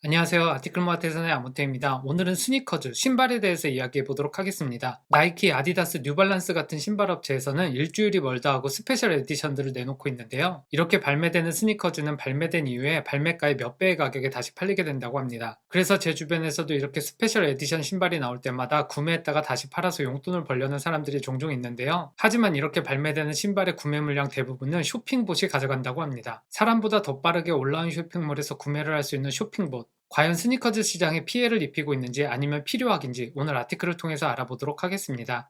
안녕하세요. 아티클마트에서의 아무태입니다. 오늘은 스니커즈, 신발에 대해서 이야기해 보도록 하겠습니다. 나이키, 아디다스, 뉴발란스 같은 신발 업체에서는 일주일이 멀다 하고 스페셜 에디션들을 내놓고 있는데요. 이렇게 발매되는 스니커즈는 발매된 이후에 발매가의 몇 배의 가격에 다시 팔리게 된다고 합니다. 그래서 제 주변에서도 이렇게 스페셜 에디션 신발이 나올 때마다 구매했다가 다시 팔아서 용돈을 벌려는 사람들이 종종 있는데요. 하지만 이렇게 발매되는 신발의 구매 물량 대부분은 쇼핑봇이 가져간다고 합니다. 사람보다 더 빠르게 온라인 쇼핑몰에서 구매를 할 수 있는 쇼핑봇. 과연 스니커즈 시장에 피해를 입히고 있는지 아니면 필요악인지 오늘 아티클을 통해서 알아보도록 하겠습니다.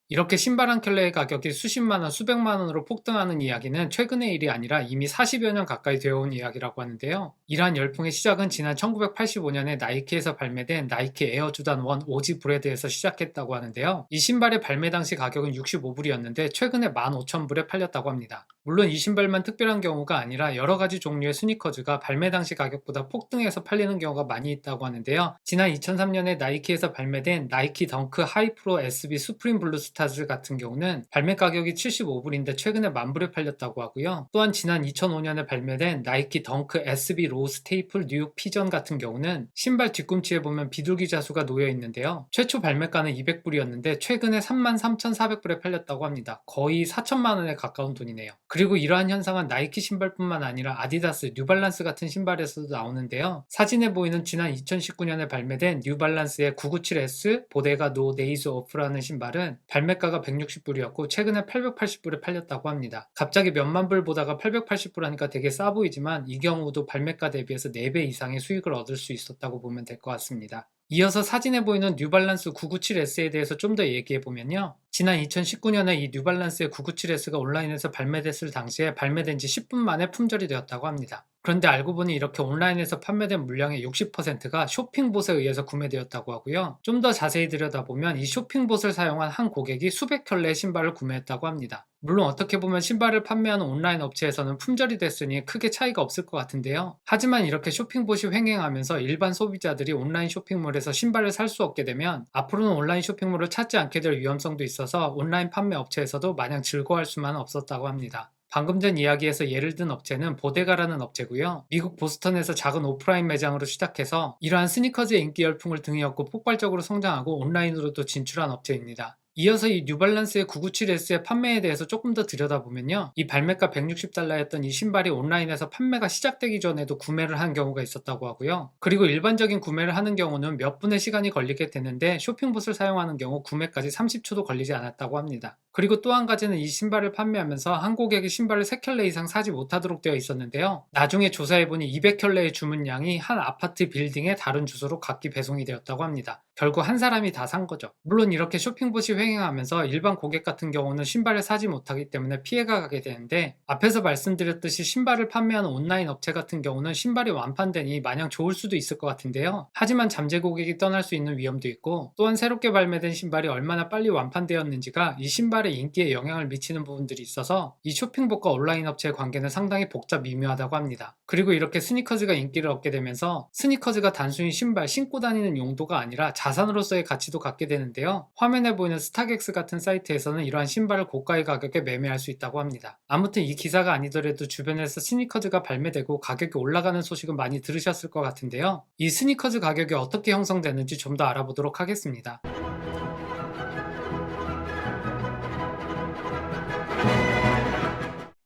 이렇게 신발 한 켤레의 가격이 수십만원, 수백만원으로 폭등하는 이야기는 최근의 일이 아니라 이미 40여 년 가까이 되어온 이야기라고 하는데요. 이러한 열풍의 시작은 지난 1985년에 나이키에서 발매된 나이키 에어 조단 1 오지 브레드에서 시작했다고 하는데요. 이 신발의 발매 당시 가격은 65불이었는데 최근에 15,000불에 팔렸다고 합니다. 물론 이 신발만 특별한 경우가 아니라 여러 가지 종류의 스니커즈가 발매 당시 가격보다 폭등해서 팔리는 경우가 많이 있다고 하는데요. 지난 2003년에 나이키에서 발매된 나이키 덩크 하이프로 SB 수프림 블루 스타즈 같은 경우는 발매 가격이 75불인데 최근에 10,000불에 팔렸다고 하고요. 또한 지난 2005년에 발매된 나이키 덩크 SB 로우 스테이플 뉴욕 피전 같은 경우는 신발 뒤꿈치에 보면 비둘기 자수가 놓여 있는데요. 최초 발매가는 200불이었는데 최근에 33,400불에 팔렸다고 합니다. 거의 4천만원에 가까운 돈이네요. 그리고 이러한 현상은 나이키 신발뿐만 아니라 아디다스, 뉴발란스 같은 신발에서도 나오는데요. 사진에 보이는 지난 2019년에 발매된 뉴발란스의 997S 보데가 노 데이즈 오프라는 신발은 발매가가 160불이었고 최근에 880불에 팔렸다고 합니다. 갑자기 몇만 불 보다가 880불 하니까 되게 싸 보이지만 이 경우도 발매가 대비해서 4배 이상의 수익을 얻을 수 있었다고 보면 될 것 같습니다. 이어서 사진에 보이는 뉴발란스 997S에 대해서 좀 더 얘기해보면요. 지난 2019년에 이 뉴발란스의 997S가 온라인에서 발매됐을 당시에 발매된 지 10분 만에 품절이 되었다고 합니다. 그런데 알고 보니 이렇게 온라인에서 판매된 물량의 60%가 쇼핑봇에 의해서 구매되었다고 하고요. 좀 더 자세히 들여다보면 이 쇼핑봇을 사용한 한 고객이 수백 켤레의 신발을 구매했다고 합니다. 물론 어떻게 보면 신발을 판매하는 온라인 업체에서는 품절이 됐으니 크게 차이가 없을 것 같은데요. 하지만 이렇게 쇼핑봇이 횡행하면서 일반 소비자들이 온라인 쇼핑몰에서 신발을 살 수 없게 되면 앞으로는 온라인 쇼핑몰을 찾지 않게 될 위험성도 있어서 온라인 판매 업체에서도 마냥 즐거워할 수만은 없었다고 합니다. 방금 전 이야기에서 예를 든 업체는 보데가라는 업체고요. 미국 보스턴에서 작은 오프라인 매장으로 시작해서 이러한 스니커즈의 인기 열풍을 등에 업고 폭발적으로 성장하고 온라인으로도 진출한 업체입니다. 이어서 이 뉴발란스의 997S의 판매에 대해서 조금 더 들여다보면요. 이 발매가 $160였던 이 신발이 온라인에서 판매가 시작되기 전에도 구매를 한 경우가 있었다고 하고요. 그리고 일반적인 구매를 하는 경우는 몇 분의 시간이 걸리게 되는데 쇼핑봇을 사용하는 경우 구매까지 30초도 걸리지 않았다고 합니다. 그리고 또 한 가지는 이 신발을 판매하면서 한 고객이 신발을 3켤레 이상 사지 못하도록 되어 있었는데요. 나중에 조사해보니 200켤레의 주문량이 한 아파트 빌딩의 다른 주소로 각기 배송이 되었다고 합니다. 결국 한 사람이 다 산 거죠. 물론 이렇게 쇼핑봇이 횡행하면서 일반 고객 같은 경우는 신발을 사지 못하기 때문에 피해가 가게 되는데 앞에서 말씀드렸듯이 신발을 판매하는 온라인 업체 같은 경우는 신발이 완판되니 마냥 좋을 수도 있을 것 같은데요. 하지만 잠재 고객이 떠날 수 있는 위험도 있고 또한 새롭게 발매된 신발이 얼마나 빨리 완판되었는지가 이 신발의 인기에 영향을 미치는 부분들이 있어서 이 쇼핑봇과 온라인 업체의 관계는 상당히 복잡 미묘하다고 합니다. 그리고 이렇게 스니커즈가 인기를 얻게 되면서 스니커즈가 단순히 신발, 신고 다니는 용도가 아니라 자산으로서의 가치도 갖게 되는데요. 화면에 보이는 스타렉스 같은 사이트에서는 이러한 신발을 고가의 가격에 매매할 수 있다고 합니다. 아무튼 이 기사가 아니더라도 주변에서 스니커즈가 발매되고 가격이 올라가는 소식은 많이 들으셨을 것 같은데요. 이 스니커즈 가격이 어떻게 형성되는지 좀 더 알아보도록 하겠습니다.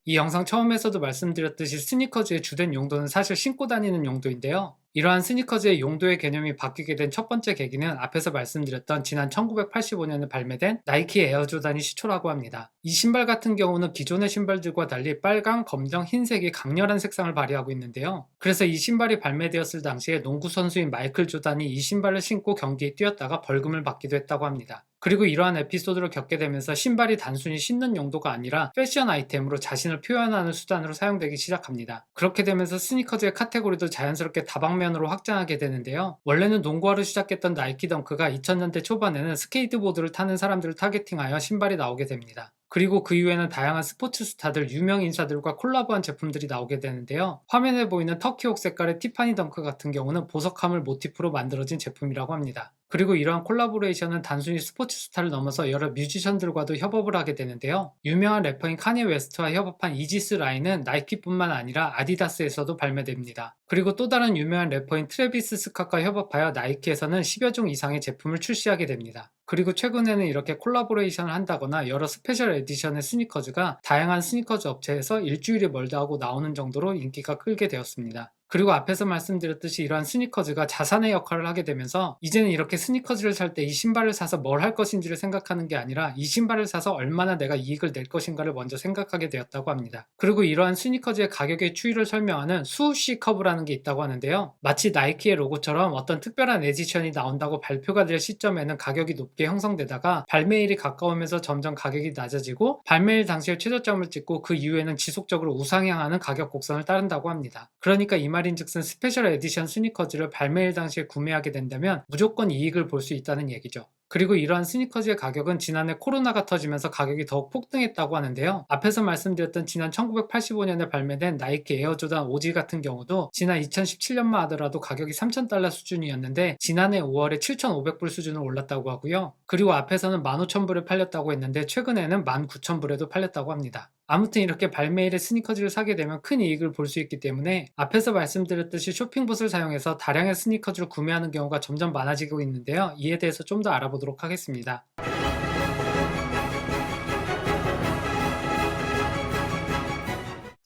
이 영상 처음에서도 말씀드렸듯이 스니커즈의 주된 용도는 사실 신고 다니는 용도인데요. 이러한 스니커즈의 용도의 개념이 바뀌게 된 첫 번째 계기는 앞에서 말씀드렸던 지난 1985년에 발매된 나이키 에어 조단이 시초라고 합니다. 이 신발 같은 경우는 기존의 신발들과 달리 빨강, 검정, 흰색이 강렬한 색상을 발휘하고 있는데요. 그래서 이 신발이 발매되었을 당시에 농구 선수인 마이클 조단이 이 신발을 신고 경기에 뛰었다가 벌금을 받기도 했다고 합니다. 그리고 이러한 에피소드를 겪게 되면서 신발이 단순히 신는 용도가 아니라 패션 아이템으로 자신을 표현하는 수단으로 사용되기 시작합니다. 그렇게 되면서 스니커즈의 카테고리도 자연스럽게 다방면으로 확장하게 되는데요. 원래는 농구화로 시작했던 나이키 덩크가 2000년대 초반에는 스케이트보드를 타는 사람들을 타겟팅하여 신발이 나오게 됩니다. 그리고 그 이후에는 다양한 스포츠 스타들, 유명 인사들과 콜라보한 제품들이 나오게 되는데요. 화면에 보이는 터키옥 색깔의 티파니 덩크 같은 경우는 보석함을 모티프로 만들어진 제품이라고 합니다. 그리고 이러한 콜라보레이션은 단순히 스포츠 스타를 넘어서 여러 뮤지션들과도 협업을 하게 되는데요. 유명한 래퍼인 카니에 웨스트와 협업한 이지스 라인은 나이키뿐만 아니라 아디다스에서도 발매됩니다. 그리고 또 다른 유명한 래퍼인 트래비스 스캇과 협업하여 나이키에서는 10여 종 이상의 제품을 출시하게 됩니다. 그리고 최근에는 이렇게 콜라보레이션을 한다거나 여러 스페셜 에디션의 스니커즈가 다양한 스니커즈 업체에서 일주일에 멀다하고 나오는 정도로 인기가 끌게 되었습니다. 그리고 앞에서 말씀드렸듯이 이러한 스니커즈가 자산의 역할을 하게 되면서 이제는 이렇게 스니커즈를 살 때 이 신발을 사서 뭘 할 것인지를 생각하는 게 아니라 이 신발을 사서 얼마나 내가 이익을 낼 것인가를 먼저 생각하게 되었다고 합니다. 그리고 이러한 스니커즈의 가격의 추이를 설명하는 수우시 커브라는 게 있다고 하는데요. 마치 나이키의 로고처럼 어떤 특별한 에디션이 나온다고 발표가 될 시점에는 가격이 높게 형성되다가 발매일이 가까우면서 점점 가격이 낮아지고 발매일 당시에 최저점을 찍고 그 이후에는 지속적으로 우상향하는 가격 곡선을 따른다고 합니다. 그러니까 이 말인즉슨 스페셜 에디션 스니커즈를 발매일 당시에 구매하게 된다면 무조건 이익을 볼 수 있다는 얘기죠. 그리고 이러한 스니커즈의 가격은 지난해 코로나가 터지면서 가격이 더욱 폭등했다고 하는데요. 앞에서 말씀드렸던 지난 1985년에 발매된 나이키 에어조단 오지 같은 경우도 지난 2017년만 하더라도 가격이 $3,000 수준이었는데 지난해 5월에 7,500불 수준으로 올랐다고 하고요. 그리고 앞에서는 15,000불에 팔렸다고 했는데 최근에는 19,000불에도 팔렸다고 합니다. 아무튼 이렇게 발매일에 스니커즈를 사게 되면 큰 이익을 볼 수 있기 때문에 앞에서 말씀드렸듯이 쇼핑봇을 사용해서 다량의 스니커즈를 구매하는 경우가 점점 많아지고 있는데요. 이에 대해서 좀 더 알아보도록 하겠습니다.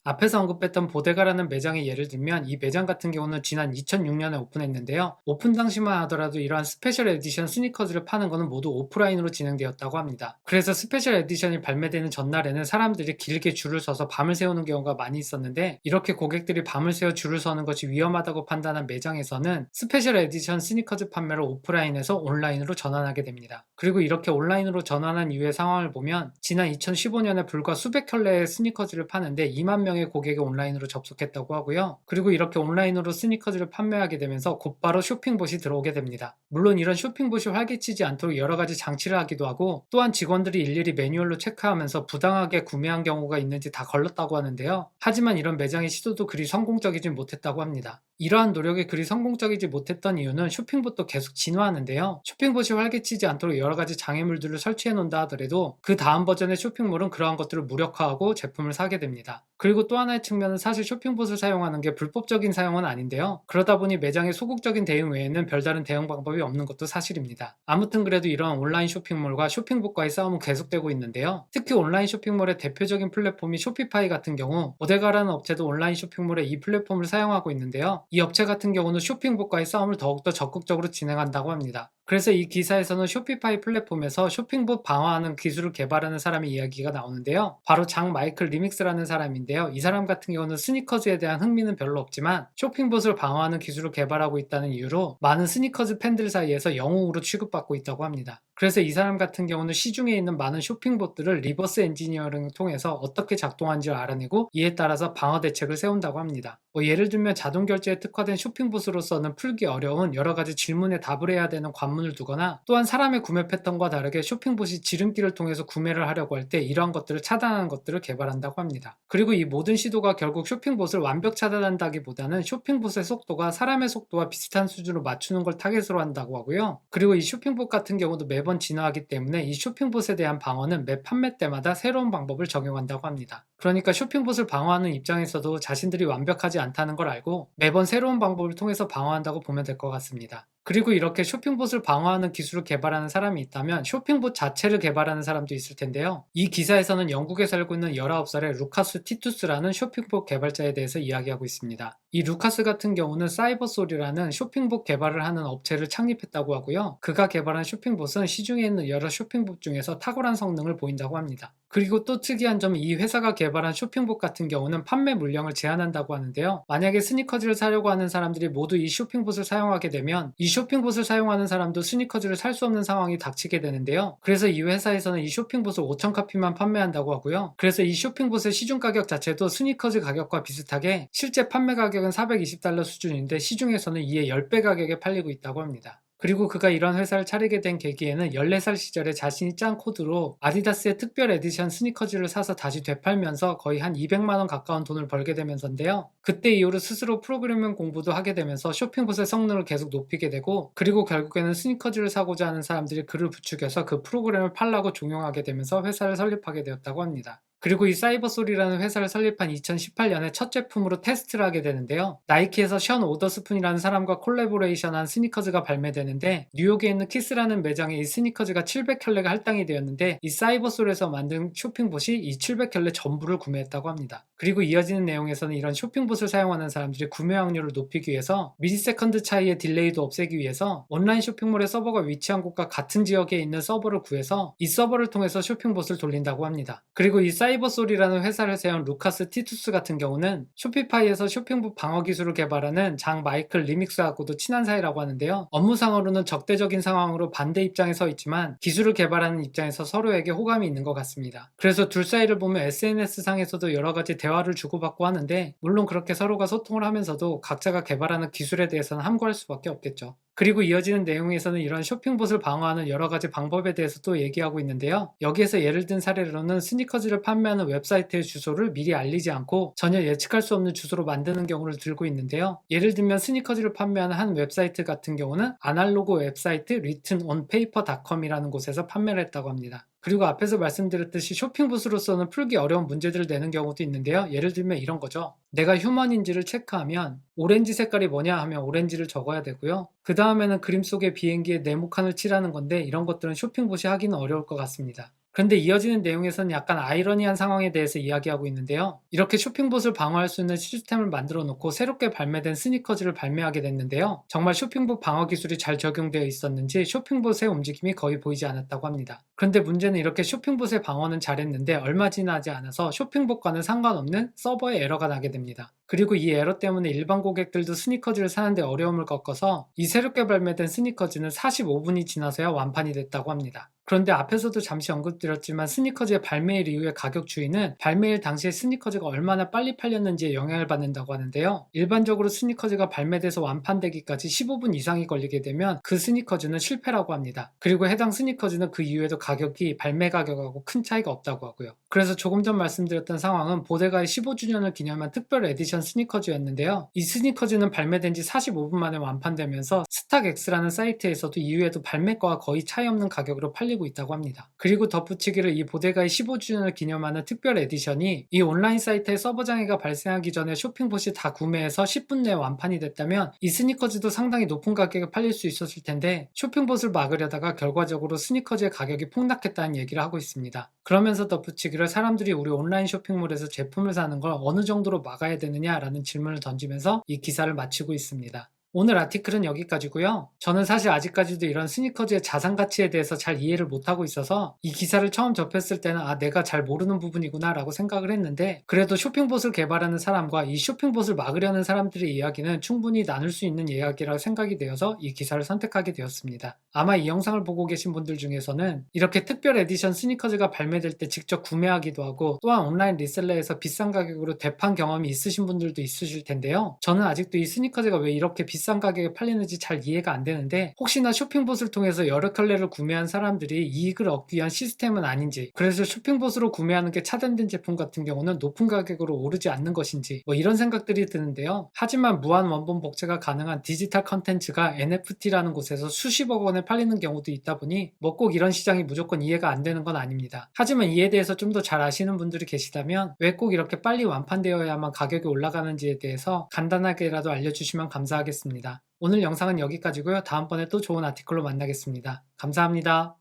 앞에서 언급했던 보데가라는 매장의 예를 들면 이 매장 같은 경우는 지난 2006년에 오픈했는데요. 오픈 당시만 하더라도 이러한 스페셜 에디션 스니커즈를 파는 것은 모두 오프라인으로 진행되었다고 합니다. 그래서 스페셜 에디션이 발매되는 전날에는 사람들이 길게 줄을 서서 밤을 새우는 경우가 많이 있었는데 이렇게 고객들이 밤을 새워 줄을 서는 것이 위험하다고 판단한 매장에서는 스페셜 에디션 스니커즈 판매를 오프라인에서 온라인으로 전환하게 됩니다. 그리고 이렇게 온라인으로 전환한 이후의 상황을 보면 지난 2015년에 불과 수백 켤레의 스니커즈를 파는데 2만 명의 고객이 온라인으로 접속했다고 하고요. 그리고 이렇게 온라인으로 스니커즈를 판매하게 되면서 곧바로 쇼핑봇이 들어오게 됩니다. 물론 이런 쇼핑봇이 활개치지 않도록 여러 가지 장치를 하기도 하고 또한 직원들이 일일이 매뉴얼로 체크하면서 부당하게 구매한 경우가 있는지 다 걸렀다고 하는데요. 하지만 이런 매장의 시도도 그리 성공적이지 못했다고 합니다. 이러한 노력이 그리 성공적이지 못했던 이유는 쇼핑봇도 계속 진화하는데요. 쇼핑봇이 활개치지 않도록 여러 가지 장애물들을 설치해 놓는다 하더라도 그 다음 버전의 쇼핑몰은 그러한 것들을 무력화하고 제품을 사게 됩니다. 그리고 또 하나의 측면은 사실 쇼핑봇을 사용하는 게 불법적인 사용은 아닌데요. 그러다 보니 매장의 소극적인 대응 외에는 별다른 대응 방법이 없는 것도 사실입니다. 아무튼 그래도 이러한 온라인 쇼핑몰과 쇼핑봇과의 싸움은 계속되고 있는데요. 특히 온라인 쇼핑몰의 대표적인 플랫폼이 쇼피파이 같은 경우 보데가라는 업체도 온라인 쇼핑몰의 이 플랫폼을 사용하고 있는데요. 이 업체 같은 경우는 쇼핑봇과의 싸움을 더욱더 적극적으로 진행한다고 합니다. 그래서 이 기사에서는 쇼피파이 플랫폼에서 쇼핑봇 방어하는 기술을 개발하는 사람의 이야기가 나오는데요. 바로 장 마이클 리믹스라는 사람인데요. 이 사람 같은 경우는 스니커즈에 대한 흥미는 별로 없지만 쇼핑봇을 방어하는 기술을 개발하고 있다는 이유로 많은 스니커즈 팬들 사이에서 영웅으로 취급받고 있다고 합니다. 그래서 이 사람 같은 경우는 시중에 있는 많은 쇼핑봇들을 리버스 엔지니어링을 통해서 어떻게 작동하는지를 알아내고 이에 따라서 방어 대책을 세운다고 합니다. 예를 들면 자동 결제에 특화된 쇼핑봇으로서는 풀기 어려운 여러 가지 질문에 답을 해야 되는 관문을 두거나 또한 사람의 구매 패턴과 다르게 쇼핑봇이 지름길을 통해서 구매를 하려고 할 때 이러한 것들을 차단하는 것들을 개발한다고 합니다. 그리고 이 모든 시도가 결국 쇼핑봇을 완벽 차단한다기보다는 쇼핑봇의 속도가 사람의 속도와 비슷한 수준으로 맞추는 걸 타겟으로 한다고 하고요. 그리고 이 쇼핑봇 같은 경우도 매번 진화하기 때문에 이 쇼핑봇에 대한 방어는 매 판매 때마다 새로운 방법을 적용한다고 합니다. 그러니까 쇼핑봇을 방어하는 입장에서도 자신들이 완벽하지 않다는 걸 알고 매번 새로운 방법을 통해서 방어한다고 보면 될 것 같습니다. 그리고 이렇게 쇼핑봇을 방어하는 기술을 개발하는 사람이 있다면 쇼핑봇 자체를 개발하는 사람도 있을 텐데요. 이 기사에서는 영국에 살고 있는 19살의 루카스 티투스라는 쇼핑봇 개발자에 대해서 이야기하고 있습니다. 이 루카스 같은 경우는 사이버솔이라는 쇼핑봇 개발을 하는 업체를 창립했다고 하고요. 그가 개발한 쇼핑봇은 시중에 있는 여러 쇼핑봇 중에서 탁월한 성능을 보인다고 합니다. 그리고 또 특이한 점은 이 회사가 개발한 쇼핑봇 같은 경우는 판매 물량을 제한한다고 하는데요. 만약에 스니커즈를 사려고 하는 사람들이 모두 이 쇼핑봇을 사용하게 되면 이 쇼핑봇을 사용하는 사람도 스니커즈를 살 수 없는 상황이 닥치게 되는데요. 그래서 이 회사에서는 이 쇼핑봇을 5,000카피만 판매한다고 하고요. 그래서 이 쇼핑봇의 시중 가격 자체도 스니커즈 가격과 비슷하게 실제 판매 가격은 $420 수준인데 시중에서는 이에 10배 가격에 팔리고 있다고 합니다. 그리고 그가 이런 회사를 차리게 된 계기에는 14살 시절에 자신이 짠 코드로 아디다스의 특별 에디션 스니커즈를 사서 다시 되팔면서 거의 한 200만 원 가까운 돈을 벌게 되면서인데요. 그때 이후로 스스로 프로그래밍 공부도 하게 되면서 쇼핑봇의 성능을 계속 높이게 되고, 그리고 결국에는 스니커즈를 사고자 하는 사람들이 그를 부추겨서 그 프로그램을 팔라고 종용하게 되면서 회사를 설립하게 되었다고 합니다. 그리고 이 사이버솔이라는 회사를 설립한 2018년에 첫 제품으로 테스트를 하게 되는데요. 나이키에서 션 오더스푼이라는 사람과 콜라보레이션한 스니커즈가 발매되는데, 뉴욕에 있는 키스라는 매장에 이 스니커즈가 700켤레가 할당이 되었는데, 이 사이버솔에서 만든 쇼핑봇이 이 700켤레 전부를 구매했다고 합니다. 그리고 이어지는 내용에서는 이런 쇼핑봇을 사용하는 사람들이 구매 확률을 높이기 위해서 미리세컨드 차이의 딜레이도 없애기 위해서 온라인 쇼핑몰의 서버가 위치한 곳과 같은 지역에 있는 서버를 구해서 이 서버를 통해서 쇼핑봇을 돌린다고 합니다. 그리고 이 사이버솔이라는 회사를 세운 루카스 티투스 같은 경우는 쇼피파이에서 쇼핑봇 방어 기술을 개발하는 장 마이클 리믹스하고도 친한 사이라고 하는데요. 업무상으로는 적대적인 상황으로 반대 입장에 서 있지만 기술을 개발하는 입장에서 서로에게 호감이 있는 것 같습니다. 그래서 둘 사이를 보면 SNS 상에서도 여러 가지 대화를 주고받고 하는데, 물론 그렇게 서로가 소통을 하면서도 각자가 개발하는 기술에 대해서는 함구할 수밖에 없겠죠. 그리고 이어지는 내용에서는 이런 쇼핑봇을 방어하는 여러 가지 방법에 대해서 또 얘기하고 있는데요. 여기에서 예를 든 사례로는 스니커즈를 판매하는 웹사이트의 주소를 미리 알리지 않고 전혀 예측할 수 없는 주소로 만드는 경우를 들고 있는데요. 예를 들면 스니커즈를 판매하는 한 웹사이트 같은 경우는 아날로그 웹사이트 writtenonpaper.com이라는 곳에서 판매를 했다고 합니다. 그리고 앞에서 말씀드렸듯이 쇼핑봇으로서는 풀기 어려운 문제들을 내는 경우도 있는데요. 예를 들면 이런 거죠. 내가 휴먼인지를 체크하면 오렌지 색깔이 뭐냐 하면 오렌지를 적어야 되고요. 그 다음에는 그림 속의 비행기에 네모칸을 칠하는 건데, 이런 것들은 쇼핑봇이 하기는 어려울 것 같습니다. 그런데 이어지는 내용에서는 약간 아이러니한 상황에 대해서 이야기하고 있는데요. 이렇게 쇼핑봇을 방어할 수 있는 시스템을 만들어 놓고 새롭게 발매된 스니커즈를 발매하게 됐는데요. 정말 쇼핑봇 방어 기술이 잘 적용되어 있었는지 쇼핑봇의 움직임이 거의 보이지 않았다고 합니다. 그런데 문제는 이렇게 쇼핑봇의 방어는 잘했는데 얼마 지나지 않아서 쇼핑봇과는 상관없는 서버에 에러가 나게 됩니다. 그리고 이 에러 때문에 일반 고객들도 스니커즈를 사는데 어려움을 겪어서 이 새롭게 발매된 스니커즈는 45분이 지나서야 완판이 됐다고 합니다. 그런데 앞에서도 잠시 언급드렸지만 스니커즈의 발매일 이후의 가격 추이는 발매일 당시에 스니커즈가 얼마나 빨리 팔렸는지에 영향을 받는다고 하는데요. 일반적으로 스니커즈가 발매돼서 완판되기까지 15분 이상이 걸리게 되면 그 스니커즈는 실패라고 합니다. 그리고 해당 스니커즈는 그 이후에도 가격이 발매 가격하고 큰 차이가 없다고 하고요. 그래서 조금 전 말씀드렸던 상황은 보데가의 15주년을 기념한 특별 에디션 스니커즈였는데요. 이 스니커즈는 발매된 지 45분 만에 완판되면서 스탁엑스라는 사이트에서도 이후에도 발매가와 거의 차이 없는 가격으로 팔리고 있다고 합니다. 그리고 덧붙이기를 이 보데가의 15주년을 기념하는 특별 에디션이 이 온라인 사이트의 서버 장애가 발생하기 전에 쇼핑봇이 다 구매해서 10분 내에 완판이 됐다면 이 스니커즈도 상당히 높은 가격에 팔릴 수 있었을 텐데, 쇼핑봇을 막으려다가 결과적으로 스니커즈의 가격이 폭락했다는 얘기를 하고 있습니다. 그러면서 덧붙이기를 사람들이 우리 온라인 쇼핑몰에서 제품을 사는 걸 어느 정도로 막아야 되느냐라는 질문을 던지면서 이 기사를 마치고 있습니다. 오늘 아티클은 여기까지고요. 저는 사실 아직까지도 이런 스니커즈의 자산 가치에 대해서 잘 이해를 못하고 있어서 이 기사를 처음 접했을 때는 내가 잘 모르는 부분이구나 라고 생각을 했는데, 그래도 쇼핑봇을 개발하는 사람과 이 쇼핑봇을 막으려는 사람들의 이야기는 충분히 나눌 수 있는 이야기라고 생각이 되어서 이 기사를 선택하게 되었습니다. 아마 이 영상을 보고 계신 분들 중에서는 이렇게 특별 에디션 스니커즈가 발매될 때 직접 구매하기도 하고, 또한 온라인 리셀러에서 비싼 가격으로 되판 경험이 있으신 분들도 있으실 텐데요. 저는 아직도 이 스니커즈가 왜 이렇게 비싼 가격에 팔리는지 잘 이해가 안 되는데, 혹시나 쇼핑봇을 통해서 여러 켤레를 구매한 사람들이 이익을 얻기 위한 시스템은 아닌지, 그래서 쇼핑봇으로 구매하는 게 차단된 제품 같은 경우는 높은 가격으로 오르지 않는 것인지 이런 생각들이 드는데요. 하지만 무한 원본 복제가 가능한 디지털 컨텐츠가 NFT라는 곳에서 수십억 원에 팔리는 경우도 있다 보니 꼭 이런 시장이 무조건 이해가 안 되는 건 아닙니다. 하지만 이에 대해서 좀 더 잘 아시는 분들이 계시다면 왜 꼭 이렇게 빨리 완판되어야만 가격이 올라가는지에 대해서 간단하게라도 알려주시면 감사하겠습니다. 오늘 영상은 여기까지고요. 다음번에 또 좋은 아티클로 만나겠습니다. 감사합니다.